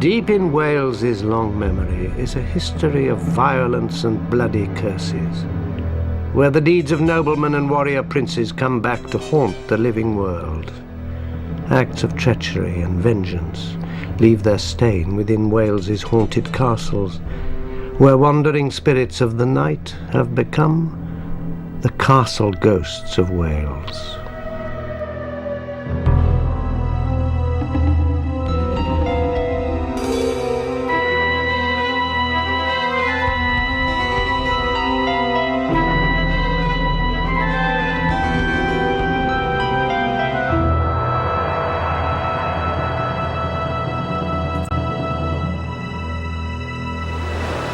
Deep in Wales's long memory is a history of violence and bloody curses, where the deeds of noblemen and warrior princes come back to haunt the living world. Acts of treachery and vengeance leave their stain within Wales's haunted castles, where wandering spirits of the night have become the castle ghosts of Wales.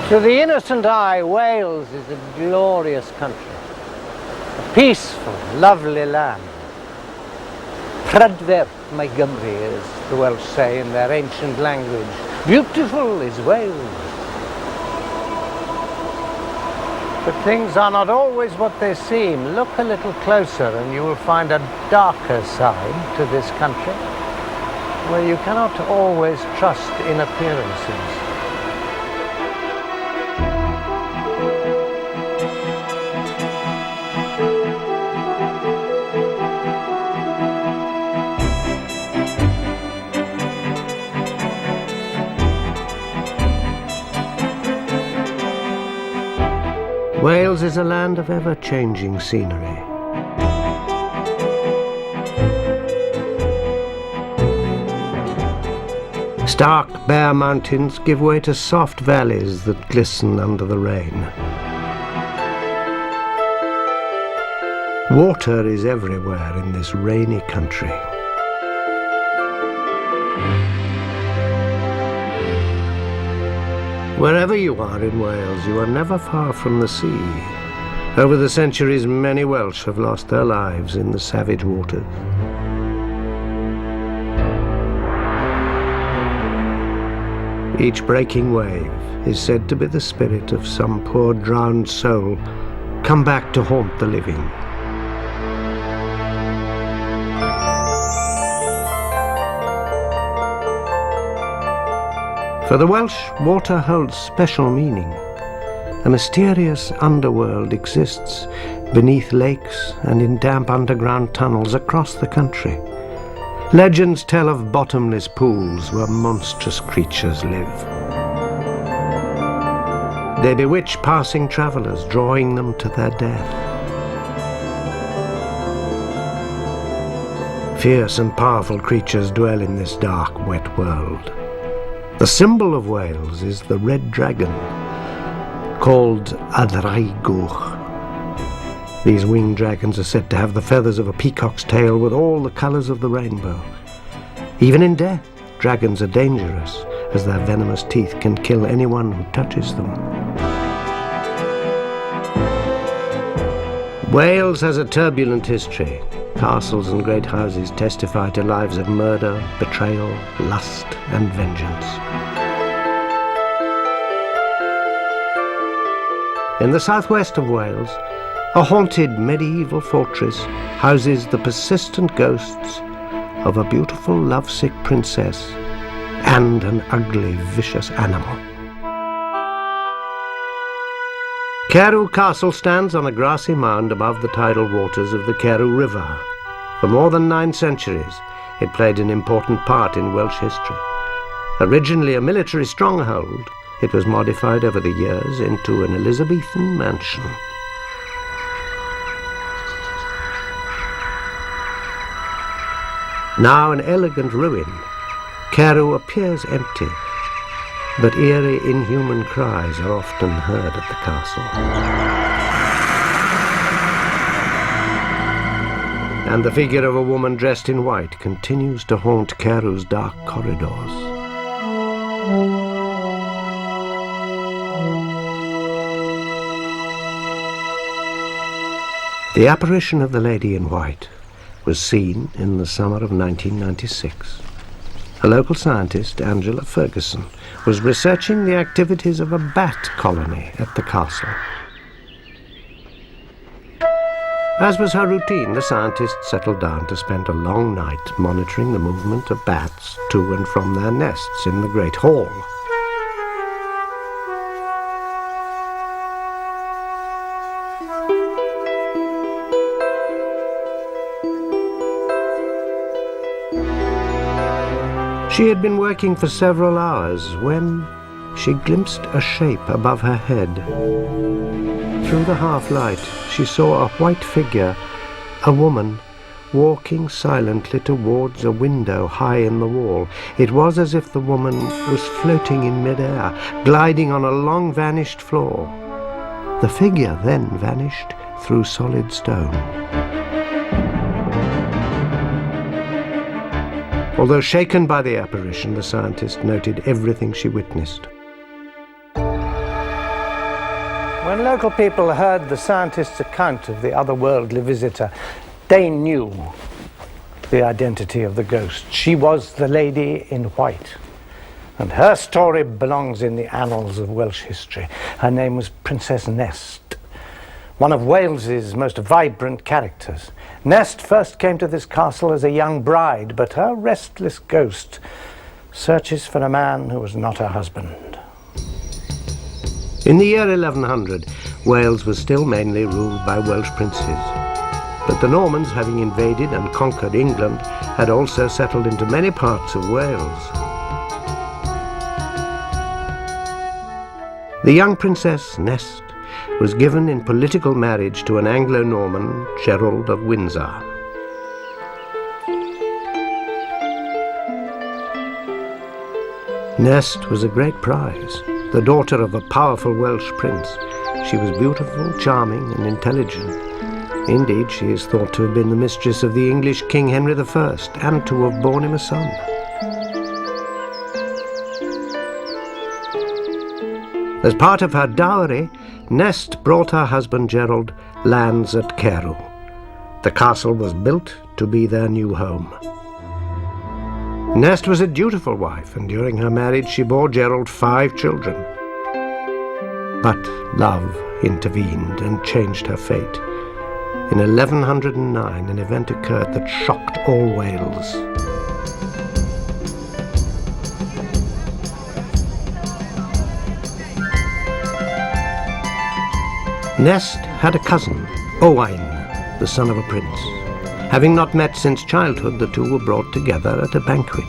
To the innocent eye, Wales is a glorious country, a peaceful, lovely land. Prydferth mae Gymru, as the Welsh say in their ancient language. Beautiful is Wales. But things are not always what they seem. Look a little closer and you will find a darker side to this country, where you cannot always trust in appearances. Wales is a land of ever-changing scenery. Stark, bare mountains give way to soft valleys that glisten under the rain. Water is everywhere in this rainy country. Wherever you are in Wales, you are never far from the sea. Over the centuries, many Welsh have lost their lives in the savage waters. Each breaking wave is said to be the spirit of some poor drowned soul come back to haunt the living. For the Welsh, water holds special meaning. A mysterious underworld exists beneath lakes and in damp underground tunnels across the country. Legends tell of bottomless pools where monstrous creatures live. They bewitch passing travelers, drawing them to their death. Fierce and powerful creatures dwell in this dark, wet world. The symbol of Wales is the red dragon, called a draigwch. These winged dragons are said to have the feathers of a peacock's tail with all the colours of the rainbow. Even in death, dragons are dangerous, as their venomous teeth can kill anyone who touches them. Wales has a turbulent history. Castles and great houses testify to lives of murder, betrayal, lust, and vengeance. In the southwest of Wales, a haunted medieval fortress houses the persistent ghosts of a beautiful, lovesick princess and an ugly, vicious animal. Carew Castle stands on a grassy mound above the tidal waters of the Carew River. For more than 9 centuries, it played an important part in Welsh history. Originally a military stronghold, it was modified over the years into an Elizabethan mansion. Now an elegant ruin, Carew appears empty, but eerie, inhuman cries are often heard at the castle. And the figure of a woman dressed in white continues to haunt Carew's dark corridors. The apparition of the lady in white was seen in the summer of 1996. A local scientist, Angela Ferguson, was researching the activities of a bat colony at the castle. As was her routine, the scientist settled down to spend a long night monitoring the movement of bats to and from their nests in the Great Hall. She had been working for several hours when she glimpsed a shape above her head. Through the half-light, she saw a white figure, a woman, walking silently towards a window high in the wall. It was as if the woman was floating in mid-air, gliding on a long-vanished floor. The figure then vanished through solid stone. Although shaken by the apparition, the scientist noted everything she witnessed. When local people heard the scientist's account of the otherworldly visitor, they knew the identity of the ghost. She was the lady in white, and her story belongs in the annals of Welsh history. Her name was Princess Nest, one of Wales's most vibrant characters. Nest first came to this castle as a young bride, but her restless ghost searches for a man who was not her husband. In the year 1100, Wales was still mainly ruled by Welsh princes. But the Normans, having invaded and conquered England, had also settled into many parts of Wales. The young Princess Nest was given in political marriage to an Anglo-Norman, Gerald of Windsor. Nest was a great prize, the daughter of a powerful Welsh prince. She was beautiful, charming, and intelligent. Indeed, she is thought to have been the mistress of the English King Henry I and to have borne him a son. As part of her dowry, Nest brought her husband Gerald lands at Carew. The castle was built to be their new home. Nest was a dutiful wife, and during her marriage she bore Gerald 5 children. But love intervened and changed her fate. In 1109, an event occurred that shocked all Wales. Nest had a cousin, Owain, the son of a prince. Having not met since childhood, the two were brought together at a banquet.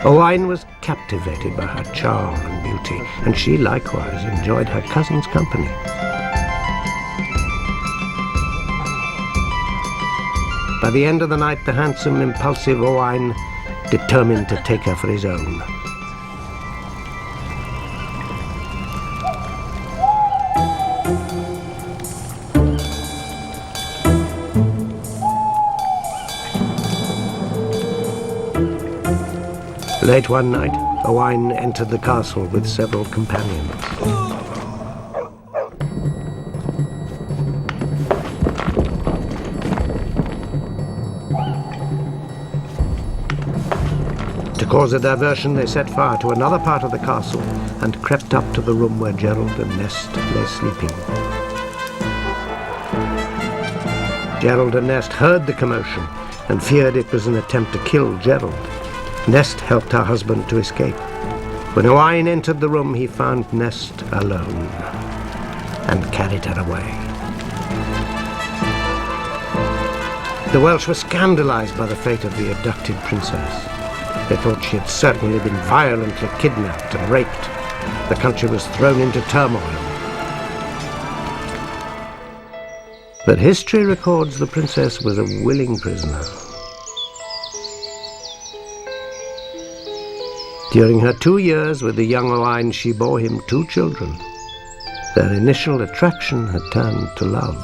Owain was captivated by her charm and beauty, and she likewise enjoyed her cousin's company. By the end of the night, the handsome, impulsive Owain determined to take her for his own. Late one night, Owain entered the castle with several companions. To cause a diversion, they set fire to another part of the castle and crept up to the room where Gerald and Nest lay sleeping. Gerald and Nest heard the commotion and feared it was an attempt to kill Gerald. Nest helped her husband to escape. When Owain entered the room, he found Nest alone and carried her away. The Welsh were scandalized by the fate of the abducted princess. They thought she had certainly been violently kidnapped and raped. The country was thrown into turmoil. But history records the princess was a willing prisoner. During her 2 years with the young Owain, she bore him 2 children. Their initial attraction had turned to love.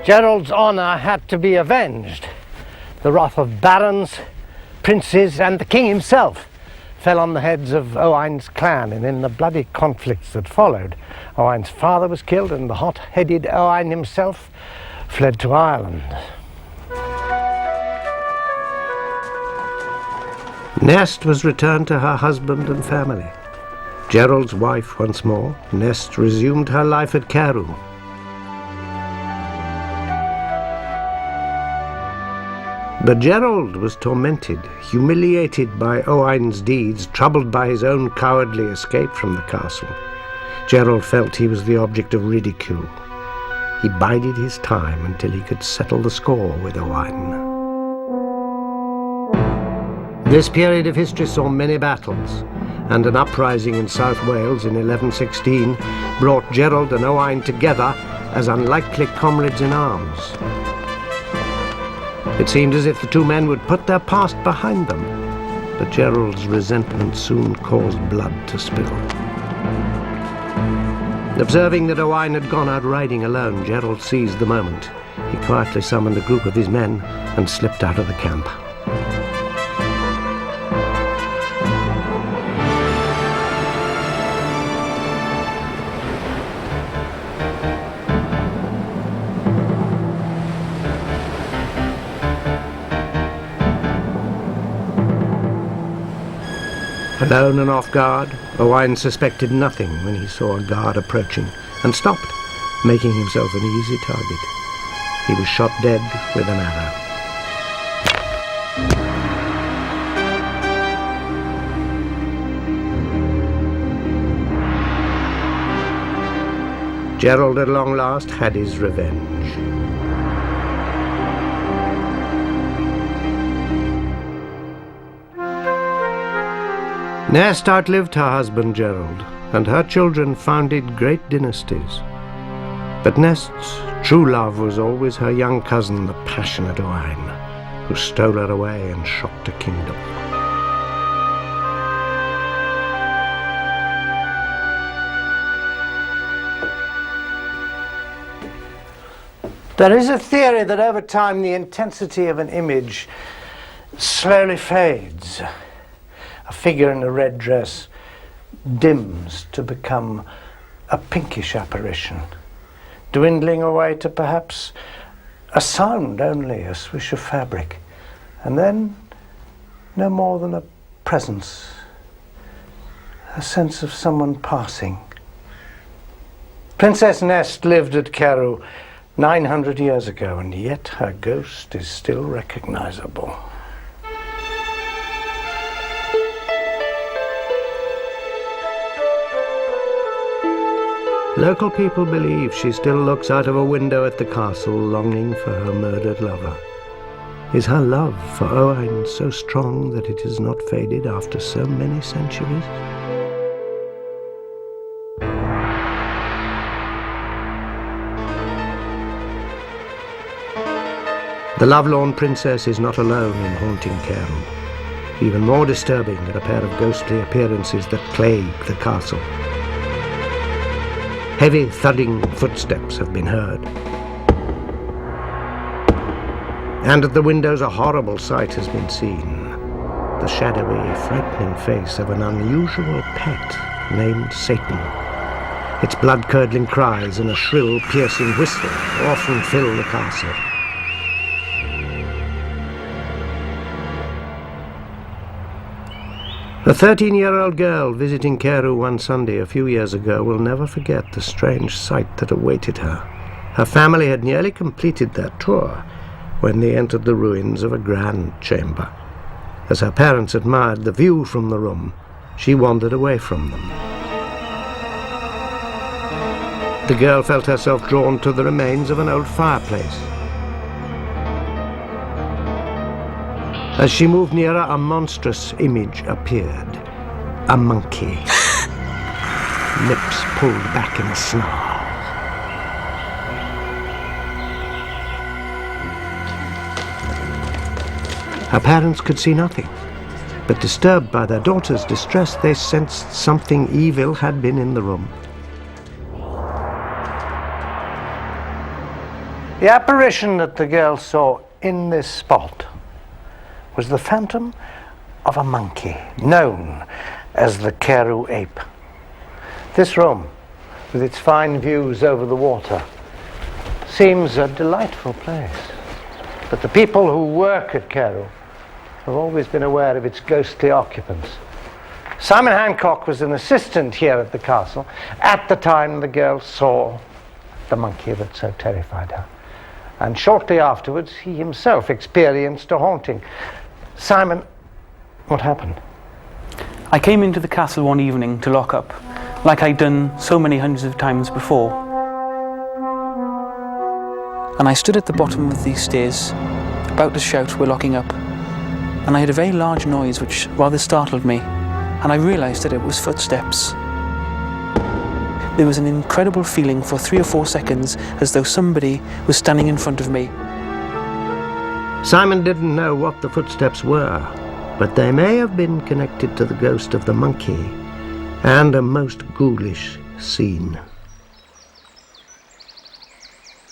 Gerald's honour had to be avenged. The wrath of barons, princes, and the king himself fell on the heads of Owain's clan, and in the bloody conflicts that followed, Owain's father was killed, and the hot-headed Owain himself fled to Ireland. Nest was returned to her husband and family. Gerald's wife once more, Nest resumed her life at Carew. But Gerald was tormented, humiliated by Owain's deeds, troubled by his own cowardly escape from the castle. Gerald felt he was the object of ridicule. He bided his time until he could settle the score with Owain. This period of history saw many battles, and an uprising in South Wales in 1116 brought Gerald and Owain together as unlikely comrades in arms. It seemed as if the two men would put their past behind them, but Gerald's resentment soon caused blood to spill. Observing that Owain had gone out riding alone, Gerald seized the moment. He quietly summoned a group of his men and slipped out of the camp. Alone and off guard, Owain suspected nothing when he saw a guard approaching and stopped, making himself an easy target. He was shot dead with an arrow. Gerald at long last had his revenge. Nest outlived her husband Gerald, and her children founded great dynasties. But Nest's true love was always her young cousin, the passionate Owain, who stole her away and shocked a kingdom. There is a theory that over time the intensity of an image slowly fades. A figure in a red dress dims to become a pinkish apparition, dwindling away to perhaps a sound only, a swish of fabric, and then no more than a presence, a sense of someone passing. Princess Nest lived at Carew 900 years ago, and yet her ghost is still recognizable. Local people believe she still looks out of a window at the castle, longing for her murdered lover. Is her love for Owain so strong that it has not faded after so many centuries? The lovelorn princess is not alone in haunting Carew. Even more disturbing are a pair of ghostly appearances that plague the castle. Heavy thudding footsteps have been heard. And at the windows a horrible sight has been seen. The shadowy, frightening face of an unusual pet named Satan. Its blood-curdling cries and a shrill, piercing whistle often fill the castle. A 13-year-old girl visiting Carew one Sunday a few years ago will never forget the strange sight that awaited her. Her family had nearly completed their tour when they entered the ruins of a grand chamber. As her parents admired the view from the room, she wandered away from them. The girl felt herself drawn to the remains of an old fireplace. As she moved nearer, a monstrous image appeared. A monkey. Lips pulled back in a snarl. Her parents could see nothing, but disturbed by their daughter's distress, they sensed something evil had been in the room. The apparition that the girl saw in this spot was the phantom of a monkey known as the Carew ape. This room, with its fine views over the water, seems a delightful place. But the people who work at Carew have always been aware of its ghostly occupants. Simon Hancock was an assistant here at the castle at the time the girl saw the monkey that so terrified her. And shortly afterwards, he himself experienced a haunting. Simon, what happened? I came into the castle one evening to lock up, like I'd done so many hundreds of times before. And I stood at the bottom of these stairs, about to shout, "We're locking up." And I heard a very large noise which rather startled me, and I realised that it was footsteps. There was an incredible feeling for 3 or 4 seconds as though somebody was standing in front of me. Simon didn't know what the footsteps were, but they may have been connected to the ghost of the monkey and a most ghoulish scene.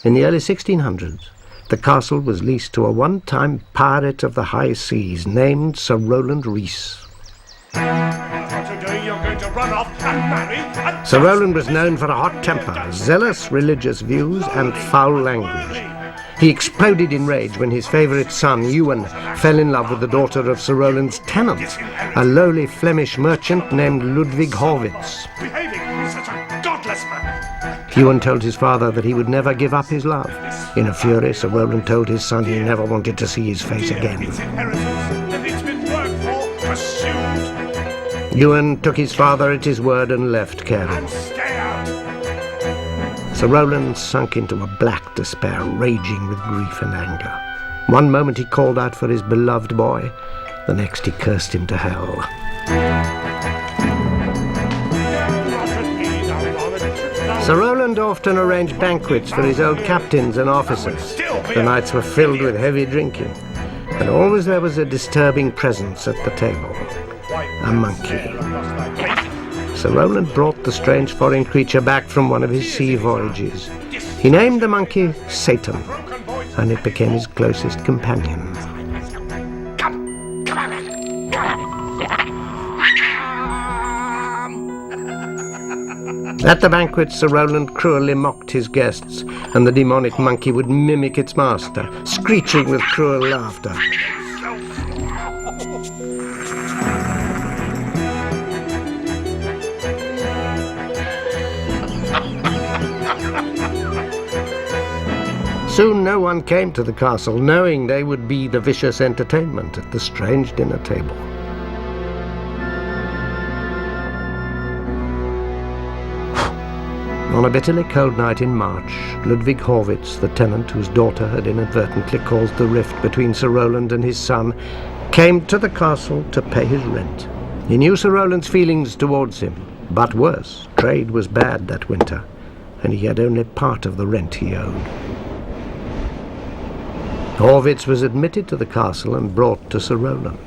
In the early 1600s, the castle was leased to a one-time pirate of the high seas named Sir Rowland Rees. Today you're going to run off and marry and... Sir Rowland was known for a hot temper, zealous religious views and foul language. He exploded in rage when his favourite son, Ewan, fell in love with the daughter of Sir Rowland's tenant, a lowly Flemish merchant named Ludwig Horwitz. Behaving in such a godless manner. Ewan told his father that he would never give up his love. In a fury, Sir Rowland told his son he never wanted to see his face again. Its inheritance, that it's been worked for, pursued. Ewan took his father at his word and left caring. And stay out. Sir Rowland sunk into a black despair, raging with grief and anger. One moment he called out for his beloved boy, the next he cursed him to hell. Sir Rowland often arranged banquets for his old captains and officers. The nights were filled with heavy drinking, and always there was a disturbing presence at the table, a monkey. Sir Rowland brought the strange foreign creature back from one of his sea voyages. He named the monkey Satan, and it became his closest companion. At the banquet, Sir Rowland cruelly mocked his guests, and the demonic monkey would mimic its master, screeching with cruel laughter. Soon no one came to the castle, knowing they would be the vicious entertainment at the strange dinner table. On a bitterly cold night in March, Ludwig Horwitz, the tenant whose daughter had inadvertently caused the rift between Sir Rowland and his son, came to the castle to pay his rent. He knew Sir Rowland's feelings towards him, but worse, trade was bad that winter, and he had only part of the rent he owed. Horwitz was admitted to the castle and brought to Sir Rowland.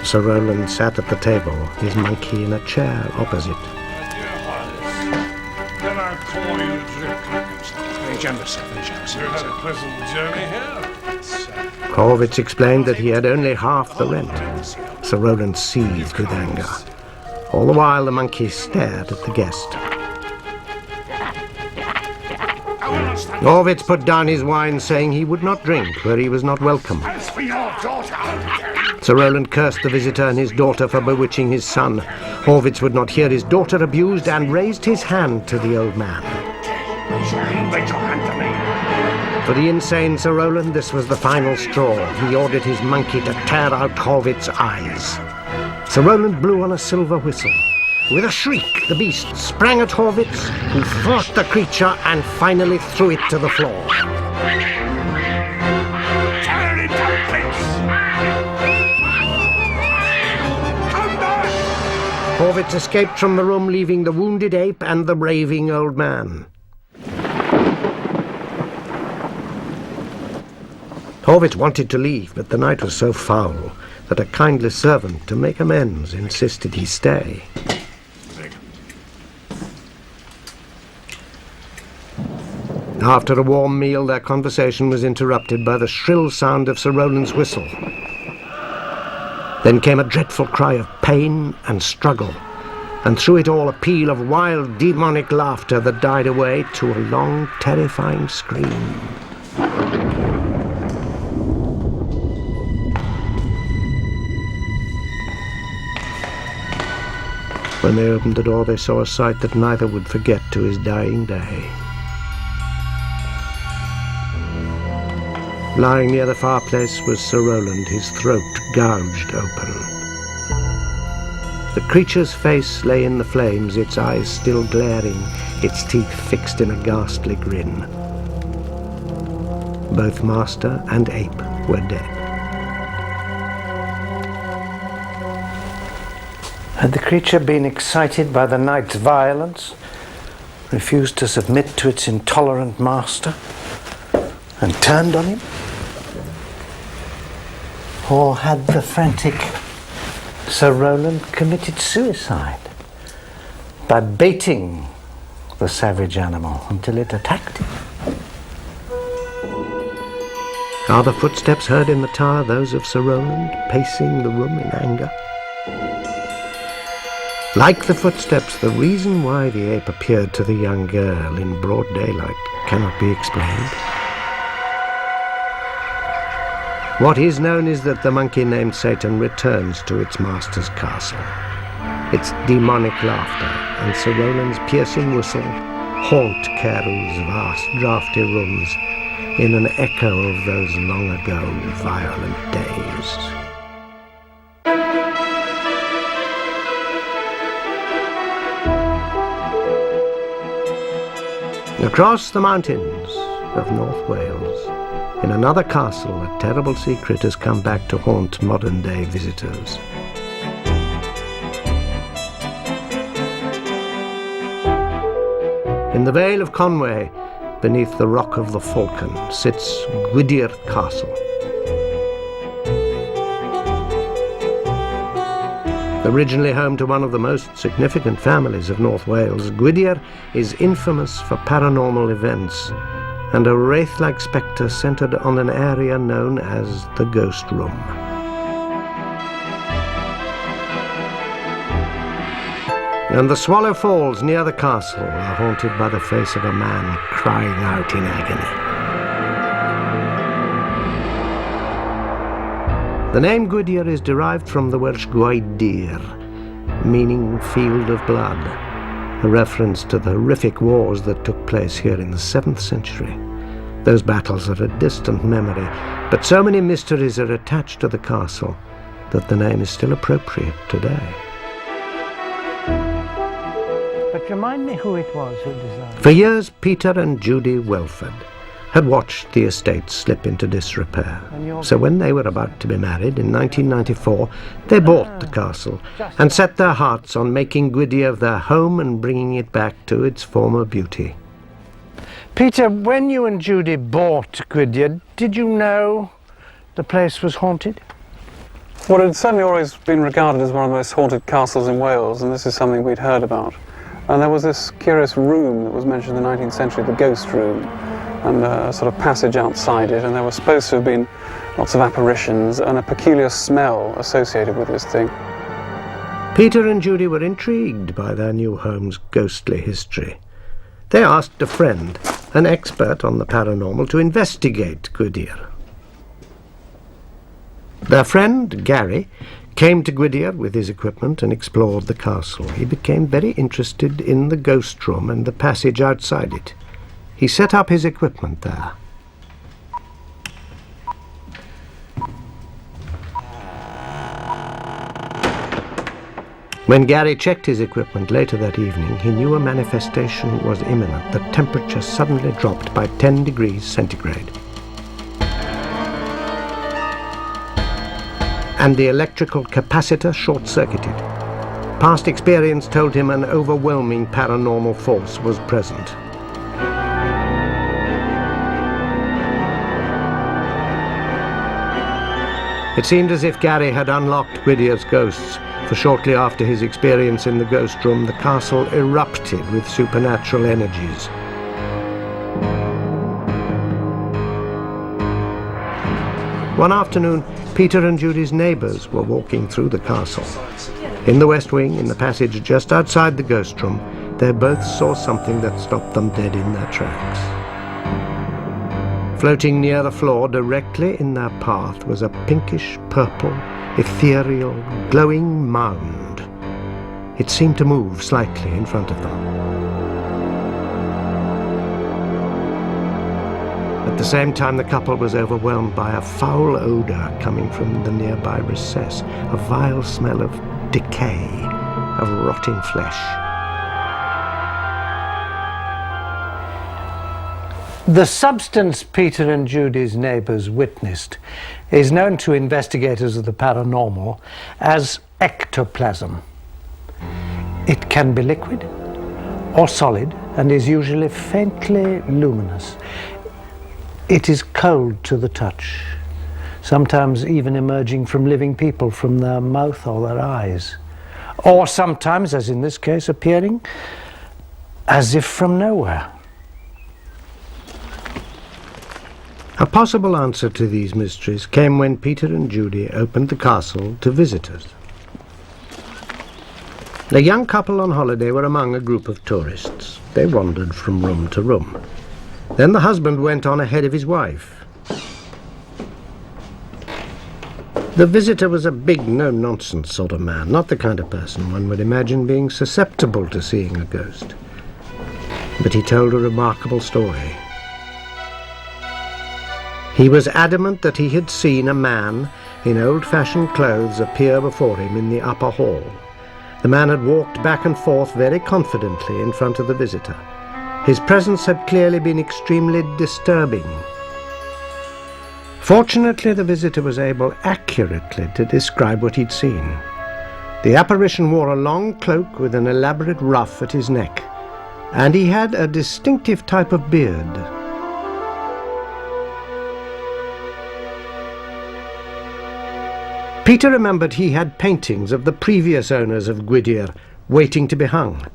Sir Rowland sat at the table, his monkey in a chair opposite. We've had a pleasant journey here. Horwitz explained that he had only half the rent. Sir Rowland seethed with anger. All the while the monkey stared at the guest. Horwitz put down his wine, saying he would not drink where he was not welcome. As for your daughter... Sir Rowland cursed the visitor and his daughter for bewitching his son. Horwitz would not hear his daughter abused and raised his hand to the old man. Raise your hand to me. For the insane Sir Rowland, this was the final straw. He ordered his monkey to tear out Horwitz's eyes. Sir Rowland blew on a silver whistle. With a shriek, the beast sprang at Horwitz, who fought the creature and finally threw it to the floor. Tear it to bits. Come back. Horwitz escaped from the room, leaving the wounded ape and the raving old man. Horwitz wanted to leave, but the night was so foul that a kindly servant, to make amends, insisted he stay. After a warm meal, their conversation was interrupted by the shrill sound of Sir Rowland's whistle. Then came a dreadful cry of pain and struggle, and through it all a peal of wild, demonic laughter that died away to a long, terrifying scream. When they opened the door, they saw a sight that neither would forget to his dying day. Lying near the fireplace was Sir Roland, his throat gouged open. The creature's face lay in the flames, its eyes still glaring, its teeth fixed in a ghastly grin. Both master and ape were dead. Had the creature been excited by the night's violence, refused to submit to its intolerant master, and turned on him? Or had the frantic Sir Roland committed suicide by baiting the savage animal until it attacked him? Are the footsteps heard in the tower those of Sir Roland, pacing the room in anger? Like the footsteps, the reason why the ape appeared to the young girl in broad daylight cannot be explained. What is known is that the monkey named Satan returns to its master's castle. Its demonic laughter and Sir Roland's piercing whistle haunt Caerul's vast, draughty rooms in an echo of those long ago violent days. Across the mountains of North Wales, in another castle, a terrible secret has come back to haunt modern-day visitors. In the Vale of Conway, beneath the Rock of the Falcon, sits Gwydir Castle. Originally home to one of the most significant families of North Wales, Gwydir is infamous for paranormal events and a wraith-like spectre centred on an area known as the Ghost Room. And the Swallow Falls near the castle are haunted by the face of a man crying out in agony. The name Gwydir is derived from the Welsh Gwydir, meaning field of blood, a reference to the horrific wars that took place here in the 7th century. Those battles are a distant memory, but so many mysteries are attached to the castle that the name is still appropriate today. But remind me who it was who designed it. For years, Peter and Judy Welford had watched the estate slip into disrepair. So when they were about to be married in 1994, they bought the castle and set their hearts on making Gwydir their home and bringing it back to its former beauty. Peter, when you and Judy bought Gwydir, did you know the place was haunted? Well, it had certainly always been regarded as one of the most haunted castles in Wales, and this is something we'd heard about. And there was this curious room that was mentioned in the 19th century, the Ghost Room, and a sort of passage outside it, and there were supposed to have been lots of apparitions and a peculiar smell associated with this thing. Peter and Judy were intrigued by their new home's ghostly history. They asked a friend, an expert on the paranormal, to investigate Gwydir. Their friend, Gary, came to Gwydir with his equipment and explored the castle. He became very interested in the ghost room and the passage outside it. He set up his equipment there. When Gary checked his equipment later that evening, he knew a manifestation was imminent. The temperature suddenly dropped by 10 degrees centigrade. And the electrical capacitor short-circuited. Past experience told him an overwhelming paranormal force was present. It seemed as if Gary had unlocked Gwydir's ghosts, for shortly after his experience in the ghost room, the castle erupted with supernatural energies. One afternoon, Peter and Judy's neighbours were walking through the castle. In the West Wing, in the passage just outside the ghost room, they both saw something that stopped them dead in their tracks. Floating near the floor, directly in their path, was a pinkish-purple, ethereal, glowing mound. It seemed to move slightly in front of them. At the same time, the couple was overwhelmed by a foul odor coming from the nearby recess, a vile smell of decay, of rotting flesh. The substance Peter and Judy's neighbours witnessed is known to investigators of the paranormal as ectoplasm. It can be liquid or solid and is usually faintly luminous. It is cold to the touch, sometimes even emerging from living people from their mouth or their eyes, or sometimes, as in this case, appearing as if from nowhere. A possible answer to these mysteries came when Peter and Judy opened the castle to visitors. The young couple on holiday were among a group of tourists. They wandered from room to room. Then the husband went on ahead of his wife. The visitor was a big, no-nonsense sort of man, not the kind of person one would imagine being susceptible to seeing a ghost. But he told a remarkable story. He was adamant that he had seen a man in old-fashioned clothes appear before him in the upper hall. The man had walked back and forth very confidently in front of the visitor. His presence had clearly been extremely disturbing. Fortunately, the visitor was able accurately to describe what he'd seen. The apparition wore a long cloak with an elaborate ruff at his neck, and he had a distinctive type of beard. Peter remembered he had paintings of the previous owners of Gwydir waiting to be hung.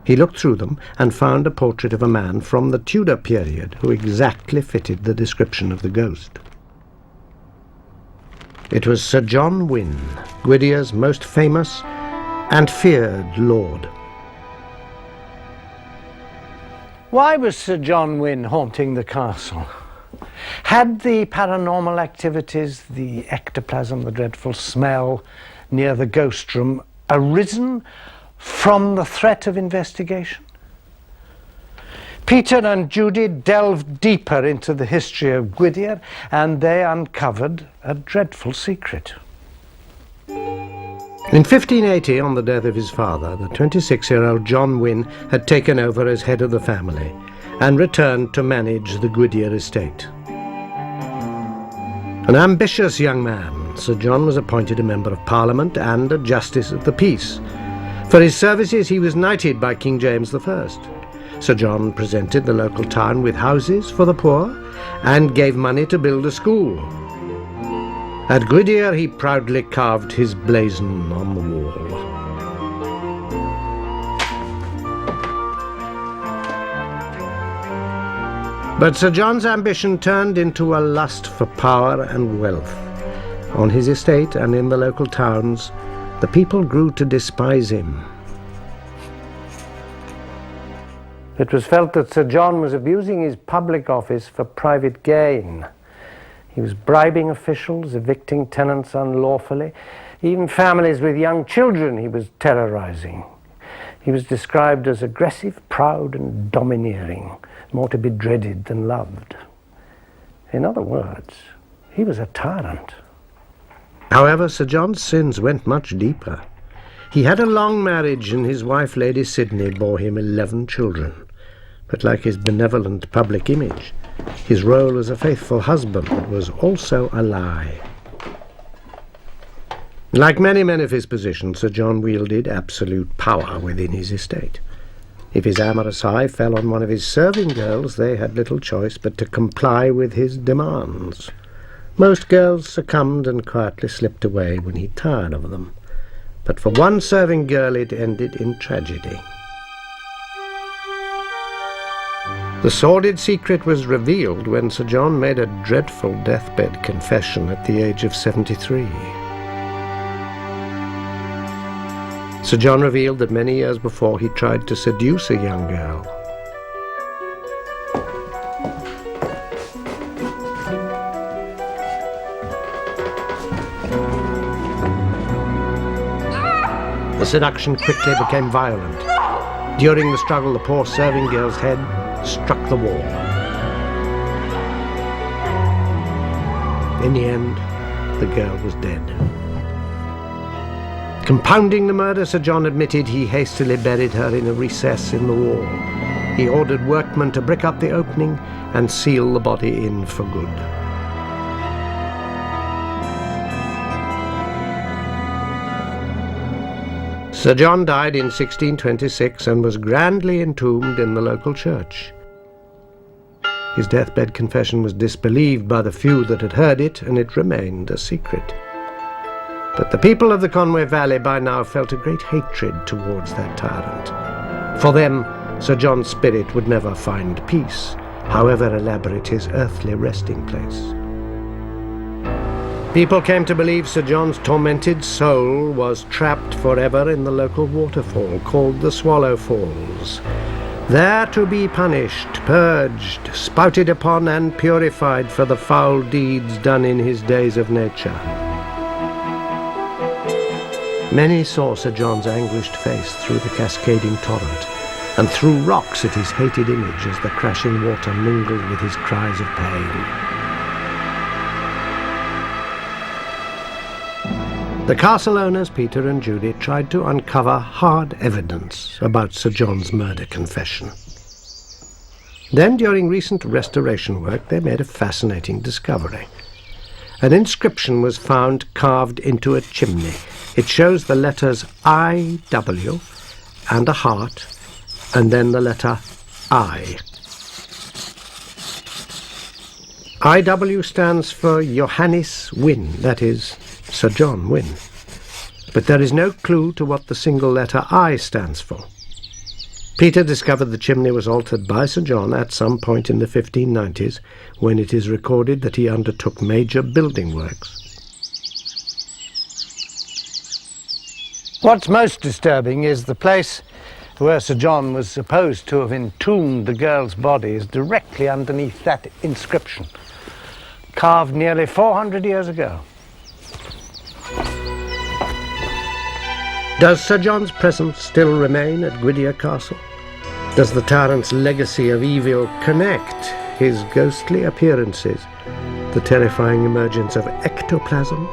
He looked through them and found a portrait of a man from the Tudor period who exactly fitted the description of the ghost. It was Sir John Wynne, Gwydir's most famous and feared lord. Why was Sir John Wynne haunting the castle? Had the paranormal activities, the ectoplasm, the dreadful smell near the ghost room, arisen from the threat of investigation? Peter and Judy delved deeper into the history of Gwydir, and they uncovered a dreadful secret. In 1580, on the death of his father, the 26-year-old John Wynne had taken over as head of the family and returned to manage the Gwydir estate. An ambitious young man, Sir John was appointed a Member of Parliament and a Justice of the Peace. For his services, he was knighted by King James I. Sir John presented the local town with houses for the poor and gave money to build a school. At Gwydir, he proudly carved his blazon on the wall. But Sir John's ambition turned into a lust for power and wealth. On his estate and in the local towns, the people grew to despise him. It was felt that Sir John was abusing his public office for private gain. He was bribing officials, evicting tenants unlawfully. Even families with young children he was terrorizing. He was described as aggressive, proud, and domineering, more to be dreaded than loved. In other words, he was a tyrant. However, Sir John's sins went much deeper. He had a long marriage, and his wife, Lady Sidney, bore him 11 children. But like his benevolent public image, his role as a faithful husband was also a lie. Like many men of his position, Sir John wielded absolute power within his estate. If his amorous eye fell on one of his serving girls, they had little choice but to comply with his demands. Most girls succumbed and quietly slipped away when he tired of them. But for one serving girl, it ended in tragedy. The sordid secret was revealed when Sir John made a dreadful deathbed confession at the age of 73. Sir John revealed that many years before he tried to seduce a young girl. The seduction quickly became violent. During the struggle, the poor serving girl's head struck the wall. In the end, the girl was dead. Compounding the murder, Sir John admitted he hastily buried her in a recess in the wall. He ordered workmen to brick up the opening and seal the body in for good. Sir John died in 1626 and was grandly entombed in the local church. His deathbed confession was disbelieved by the few that had heard it, and it remained a secret. But the people of the Conway Valley by now felt a great hatred towards that tyrant. For them, Sir John's spirit would never find peace, however elaborate his earthly resting place. People came to believe Sir John's tormented soul was trapped forever in the local waterfall called the Swallow Falls, there to be punished, purged, spouted upon and purified for the foul deeds done in his days of nature. Many saw Sir John's anguished face through the cascading torrent, and threw rocks at his hated image as the crashing water mingled with his cries of pain. The castle owners, Peter and Judy, tried to uncover hard evidence about Sir John's murder confession. Then, during recent restoration work, they made a fascinating discovery. An inscription was found carved into a chimney. It shows the letters I-W and a heart, and then the letter I. I-W stands for Johannes Wynne, that is, Sir John Wynne. But there is no clue to what the single letter I stands for. Peter discovered the chimney was altered by Sir John at some point in the 1590s, when it is recorded that he undertook major building works. What's most disturbing is the place where Sir John was supposed to have entombed the girl's body is directly underneath that inscription, carved nearly 400 years ago. Does Sir John's presence still remain at Gwydir Castle? Does the tyrant's legacy of evil connect his ghostly appearances, the terrifying emergence of ectoplasm,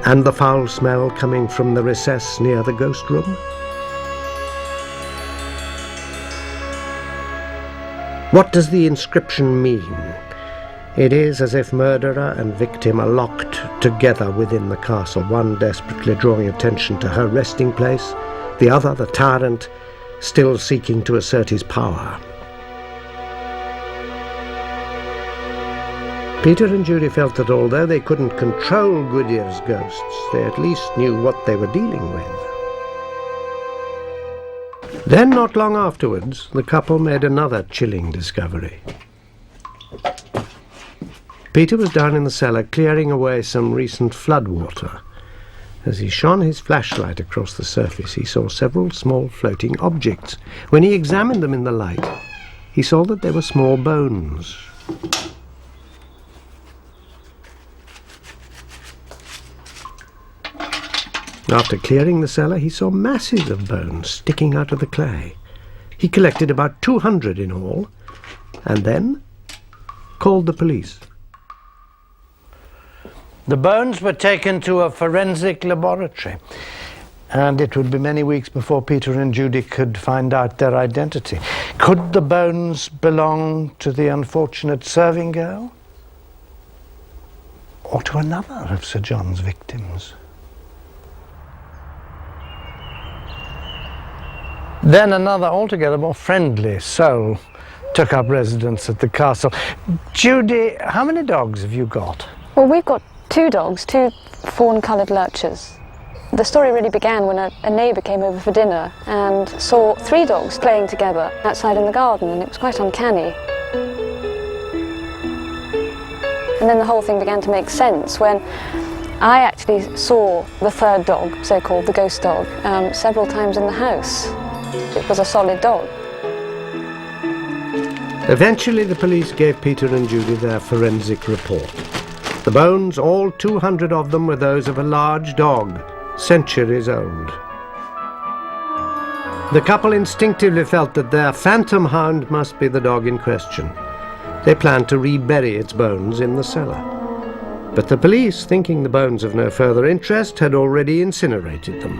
and the foul smell coming from the recess near the ghost room? What does the inscription mean? It is as if murderer and victim are locked together within the castle, one desperately drawing attention to her resting place, the other, the tyrant, still seeking to assert his power. Peter and Judy felt that although they couldn't control Gwydir's ghosts, they at least knew what they were dealing with. Then, not long afterwards, the couple made another chilling discovery. Peter was down in the cellar clearing away some recent flood water. As he shone his flashlight across the surface, he saw several small floating objects. When he examined them in the light, he saw that they were small bones. After clearing the cellar, he saw masses of bones sticking out of the clay. He collected about 200 in all, and then called the police. The bones were taken to a forensic laboratory, and it would be many weeks before Peter and Judy could find out their identity. Could the bones belong to the unfortunate serving girl? Or to another of Sir John's victims? Then another altogether more friendly soul took up residence at the castle. Judy, how many dogs have you got? Well, we've got 2 dogs, 2 fawn-coloured lurchers. The story really began when a neighbour came over for dinner and saw 3 dogs playing together outside in the garden, and it was quite uncanny. And then the whole thing began to make sense when I actually saw the 3rd dog, so-called the ghost dog, several times in the house. It was a solid dog. Eventually, the police gave Peter and Judy their forensic report. The bones, all 200 of them, were those of a large dog, centuries old. The couple instinctively felt that their phantom hound must be the dog in question. They planned to rebury its bones in the cellar. But the police, thinking the bones of no further interest, had already incinerated them.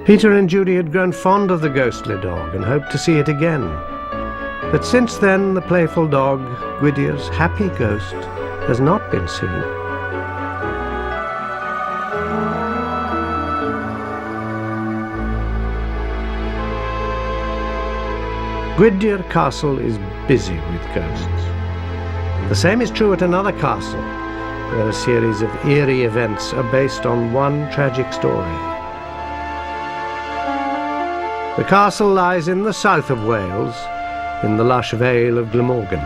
Peter and Judy had grown fond of the ghostly dog and hoped to see it again. But since then, the playful dog, Gwydyr's happy ghost, has not been seen. Gwydyr Castle is busy with ghosts. The same is true at another castle, where a series of eerie events are based on one tragic story. The castle lies in the south of Wales, in the lush Vale of Glamorgan.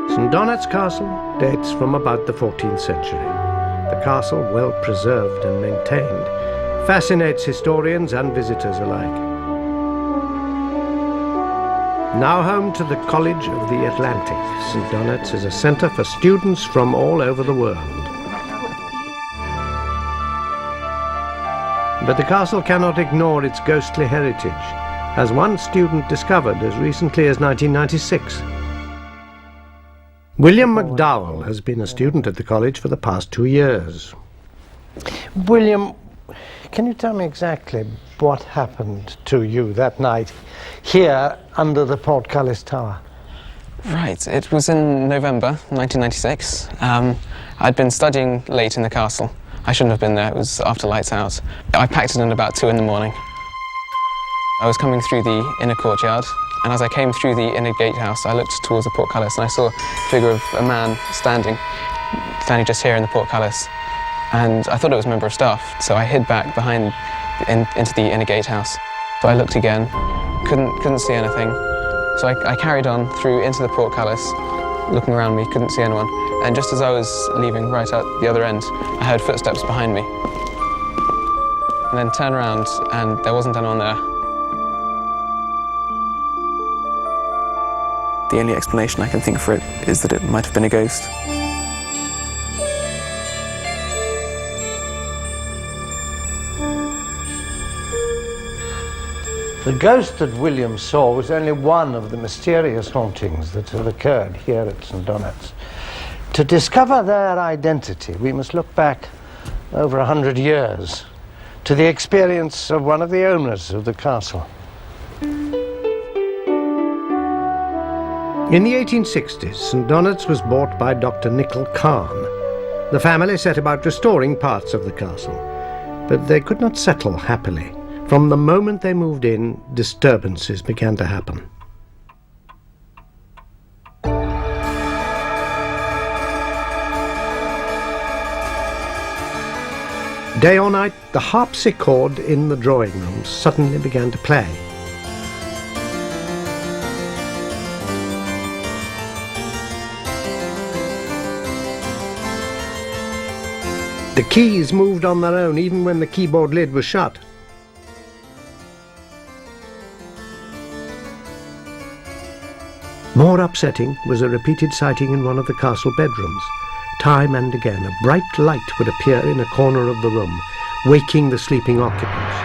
St Donat's Castle dates from about the 14th century. The castle, well preserved and maintained, fascinates historians and visitors alike. Now home to the College of the Atlantic, St Donat's is a centre for students from all over the world. But the castle cannot ignore its ghostly heritage, as one student discovered as recently as 1996. William McDowell has been a student at the college for the past 2 years. William, can you tell me exactly what happened to you that night here under the portcullis tower? Right, it was in November 1996. I'd been studying late in the castle. I shouldn't have been there, it was after lights out. I packed it in about 2 in the morning. I was coming through the inner courtyard, and as I came through the inner gatehouse, I looked towards the portcullis and I saw the figure of a man standing just here in the portcullis. And I thought it was a member of staff, so I hid back behind into the inner gatehouse. So I looked again, couldn't see anything. So I carried on through into the portcullis, looking around me, couldn't see anyone. And just as I was leaving right out the other end, I heard footsteps behind me. And then turned around and there wasn't anyone there. The only explanation I can think for it is that it might have been a ghost. The ghost that William saw was only one of the mysterious hauntings that have occurred here at St Donat's. To discover their identity, we must look back over 100 years to the experience of one of the owners of the castle. In the 1860s, St Donat's was bought by Dr. Nicol Khan. The family set about restoring parts of the castle, but they could not settle happily. From the moment they moved in, disturbances began to happen. Day or night, the harpsichord in the drawing room suddenly began to play. The keys moved on their own even when the keyboard lid was shut. More upsetting was a repeated sighting in one of the castle bedrooms. Time and again, a bright light would appear in a corner of the room, waking the sleeping occupants.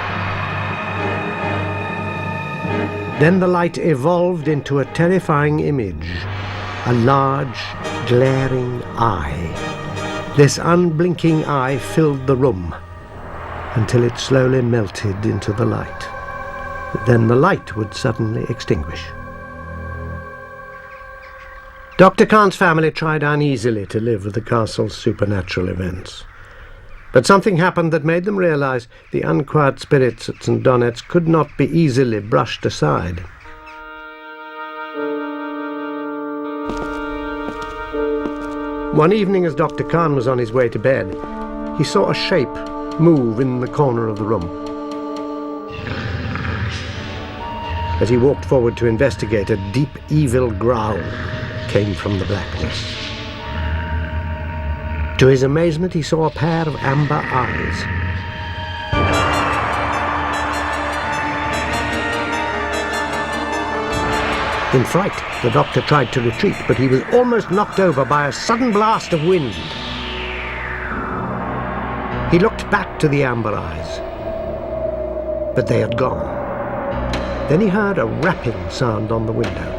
Then the light evolved into a terrifying image, a large, glaring eye. This unblinking eye filled the room until it slowly melted into the light. Then the light would suddenly extinguish. Dr. Khan's family tried uneasily to live with the castle's supernatural events. But something happened that made them realize the unquiet spirits at St Donat's could not be easily brushed aside. One evening as Dr. Khan was on his way to bed, he saw a shape move in the corner of the room. As he walked forward to investigate, a deep, evil growl came from the blackness. To his amazement, he saw a pair of amber eyes. In fright, the doctor tried to retreat, but he was almost knocked over by a sudden blast of wind. He looked back to the amber eyes, but they had gone. Then he heard a rapping sound on the window.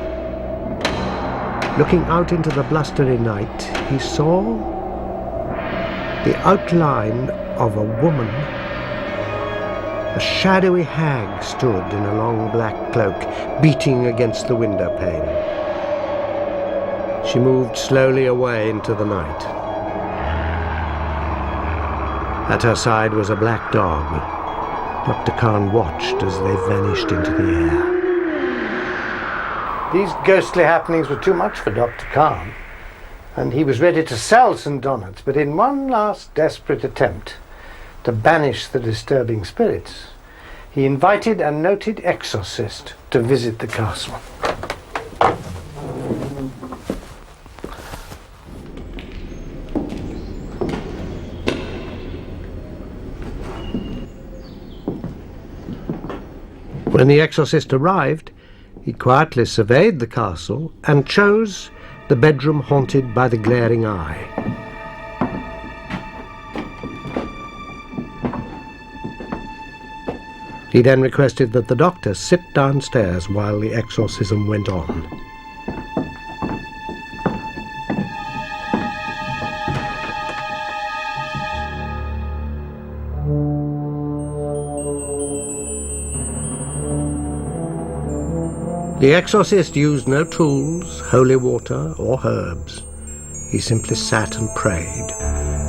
Looking out into the blustery night, he saw the outline of a woman. A shadowy hag stood in a long black cloak, beating against the window pane. She moved slowly away into the night. At her side was a black dog. Dr. Khan watched as they vanished into the air. These ghostly happenings were too much for Dr. Khan, and he was ready to sell St. Donat's, but in one last desperate attempt to banish the disturbing spirits, he invited a noted exorcist to visit the castle. When the exorcist arrived, he quietly surveyed the castle and chose the bedroom haunted by the glaring eye. He then requested that the doctor sit downstairs while the exorcism went on. The exorcist used no tools, holy water, or herbs. He simply sat and prayed,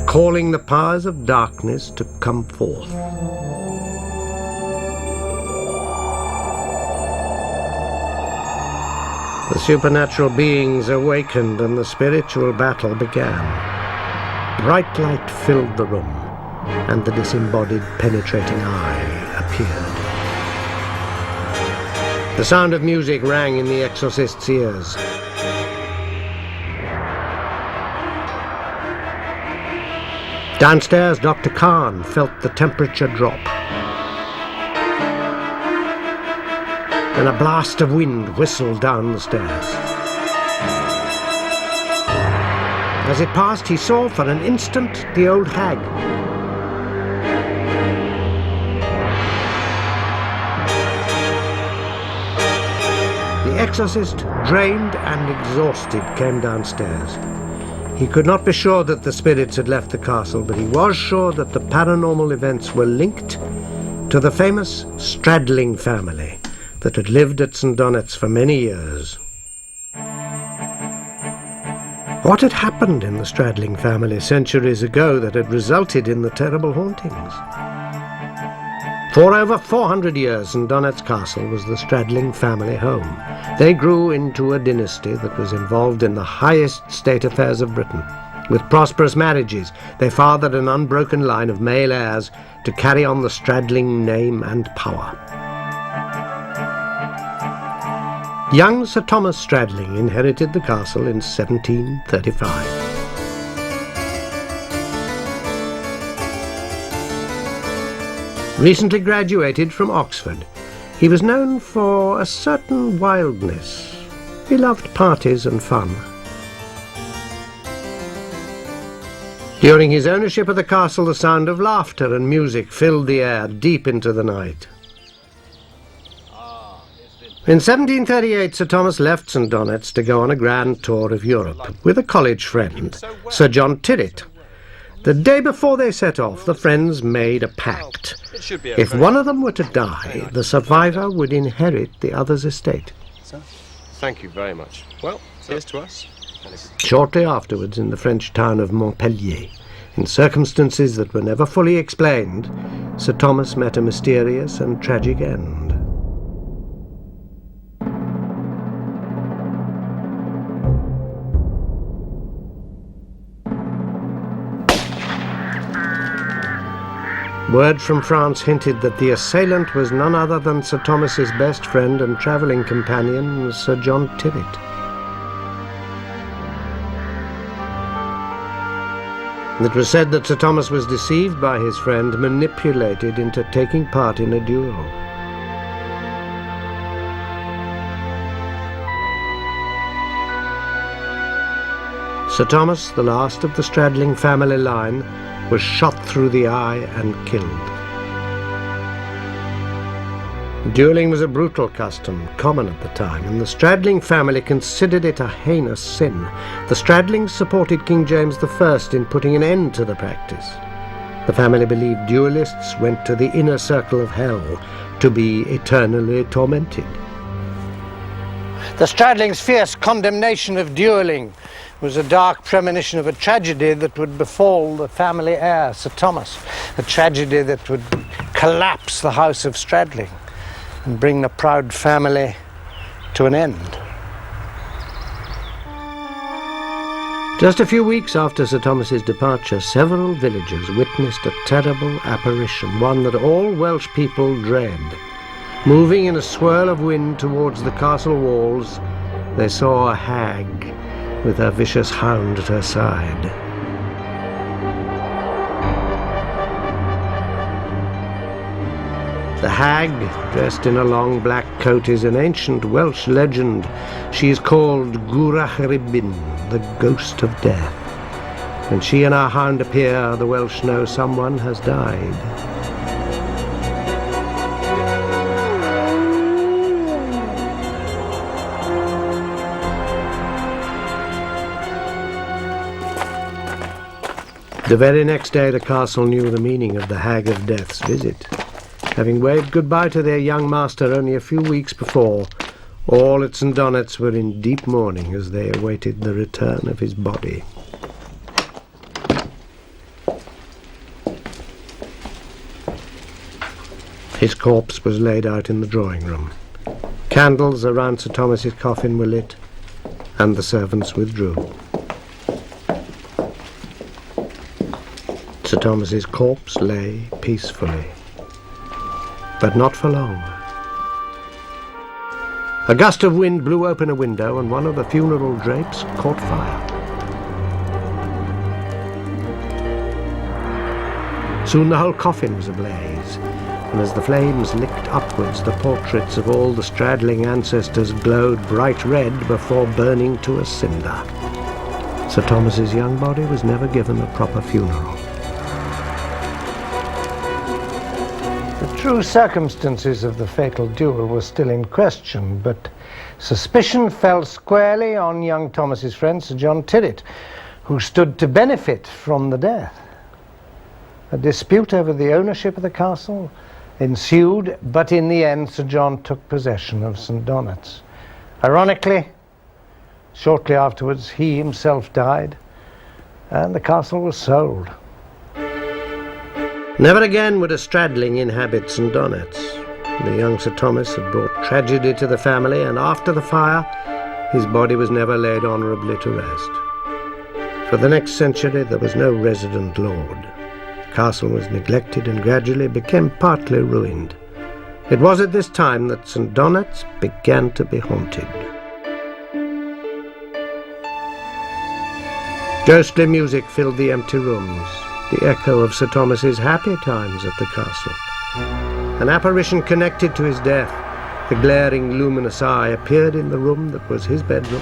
calling the powers of darkness to come forth. The supernatural beings awakened and the spiritual battle began. Bright light filled the room, and the disembodied, penetrating eye appeared. The sound of music rang in the exorcist's ears. Downstairs, Dr. Khan felt the temperature drop. And a blast of wind whistled down the stairs. As it passed, he saw for an instant the old hag. The exorcist, drained and exhausted, came downstairs. He could not be sure that the spirits had left the castle, but he was sure that the paranormal events were linked to the famous Stradling family that had lived at St. Donat's for many years. What had happened in the Stradling family centuries ago that had resulted in the terrible hauntings? For over 400 years, St. Donat's Castle was the Stradling family home. They grew into a dynasty that was involved in the highest state affairs of Britain. With prosperous marriages, they fathered an unbroken line of male heirs to carry on the Stradling name and power. Young Sir Thomas Stradling inherited the castle in 1735. Recently graduated from Oxford, he was known for a certain wildness. He loved parties and fun. During his ownership of the castle, the sound of laughter and music filled the air deep into the night. In 1738, Sir Thomas left St. Donat's to go on a grand tour of Europe with a college friend, Sir John Tyrwhitt. The day before they set off, the friends made a pact. If one of them were to die, the survivor would inherit the other's estate. Thank you very much. Well, here's to us. Shortly afterwards, in the French town of Montpellier, in circumstances that were never fully explained, Sir Thomas met a mysterious and tragic end. Word from France hinted that the assailant was none other than Sir Thomas's best friend and travelling companion, Sir John Tyrwhitt. It was said that Sir Thomas was deceived by his friend, manipulated into taking part in a duel. Sir Thomas, the last of the Stradling family line, was shot through the eye and killed. Dueling was a brutal custom, common at the time, and the Stradling family considered it a heinous sin. The Stradlings supported King James I in putting an end to the practice. The family believed duelists went to the inner circle of hell to be eternally tormented. The Stradlings' fierce condemnation of duelling was a dark premonition of a tragedy that would befall the family heir, Sir Thomas, a tragedy that would collapse the House of Stradling and bring the proud family to an end. Just a few weeks after Sir Thomas's departure, several villagers witnessed a terrible apparition, one that all Welsh people dread. Moving in a swirl of wind towards the castle walls, they saw a hag with her vicious hound at her side. The hag, dressed in a long black coat, is an ancient Welsh legend. She is called Gwrach Rhibyn, the ghost of death. When she and her hound appear, the Welsh know someone has died. The very next day, the castle knew the meaning of the Hag of Death's visit. Having waved goodbye to their young master only a few weeks before, all at St. Donat's were in deep mourning as they awaited the return of his body. His corpse was laid out in the drawing room. Candles around Sir Thomas's coffin were lit, and the servants withdrew. Sir Thomas's corpse lay peacefully, but not for long. A gust of wind blew open a window, and one of the funeral drapes caught fire. Soon the whole coffin was ablaze, and as the flames licked upwards, the portraits of all the Stradling ancestors glowed bright red before burning to a cinder. Sir Thomas's young body was never given a proper funeral. The true circumstances of the fatal duel were still in question, but suspicion fell squarely on young Thomas's friend, Sir John Tyrwhitt, who stood to benefit from the death. A dispute over the ownership of the castle ensued, but in the end Sir John took possession of St. Donat's. Ironically, shortly afterwards he himself died, and the castle was sold. Never again would a Stradling inhabit St. Donat's. The young Sir Thomas had brought tragedy to the family, and after the fire, his body was never laid honourably to rest. For the next century, there was no resident lord. The castle was neglected and gradually became partly ruined. It was at this time that St. Donat's began to be haunted. Ghostly music filled the empty rooms, the echo of Sir Thomas's happy times at the castle. An apparition connected to his death, the glaring luminous eye, appeared in the room that was his bedroom,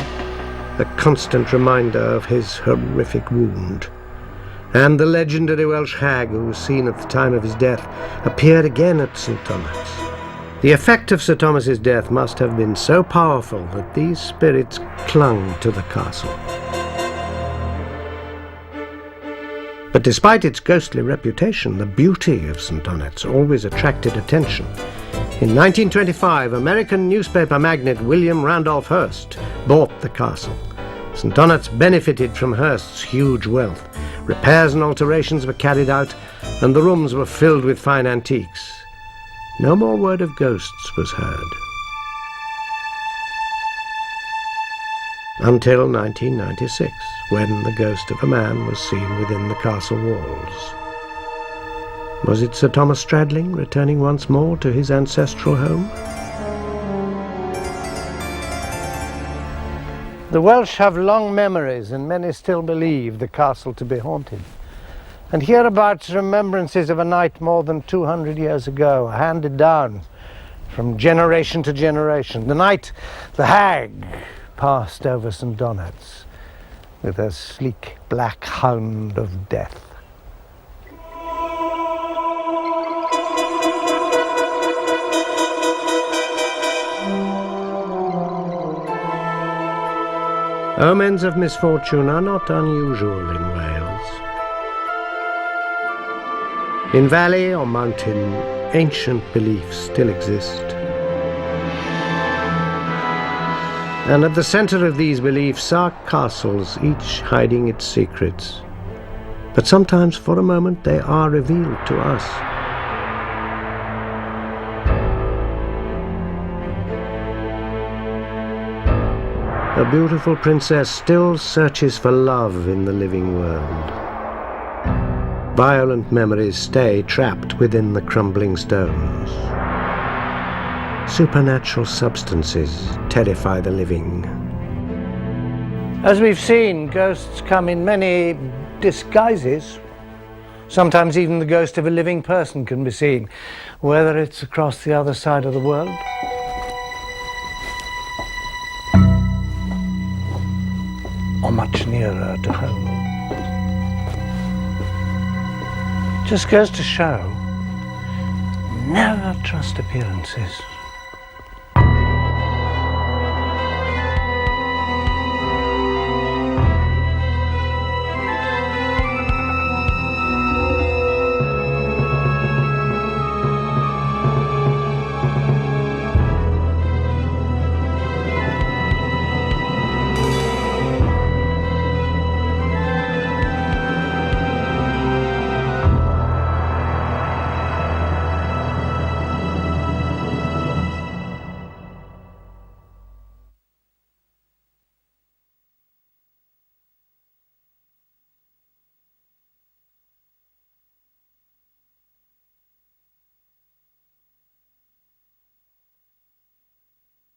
a constant reminder of his horrific wound. And the legendary Welsh hag, who was seen at the time of his death, appeared again at St. Donat's. The effect of Sir Thomas's death must have been so powerful that these spirits clung to the castle. But despite its ghostly reputation, the beauty of St. Donat's always attracted attention. In 1925, American newspaper magnate William Randolph Hearst bought the castle. St. Donat's benefited from Hearst's huge wealth. Repairs and alterations were carried out, and the rooms were filled with fine antiques. No more word of ghosts was heard. Until 1996, when the ghost of a man was seen within the castle walls. Was it Sir Thomas Stradling returning once more to his ancestral home? The Welsh have long memories, and many still believe the castle to be haunted. And hereabouts remembrances of a night more than 200 years ago, handed down from generation to generation. The night the hag passed over St. Donat's with her sleek black hound of death. Omens of misfortune are not unusual in Wales. In valley or mountain, ancient beliefs still exist. And at the center of these beliefs are castles, each hiding its secrets. But sometimes, for a moment, they are revealed to us. A beautiful princess still searches for love in the living world. Violent memories stay trapped within the crumbling stones. Supernatural substances terrify the living. As we've seen, ghosts come in many disguises. Sometimes even the ghost of a living person can be seen, whether it's across the other side of the world or much nearer to home. Just goes to show, never trust appearances.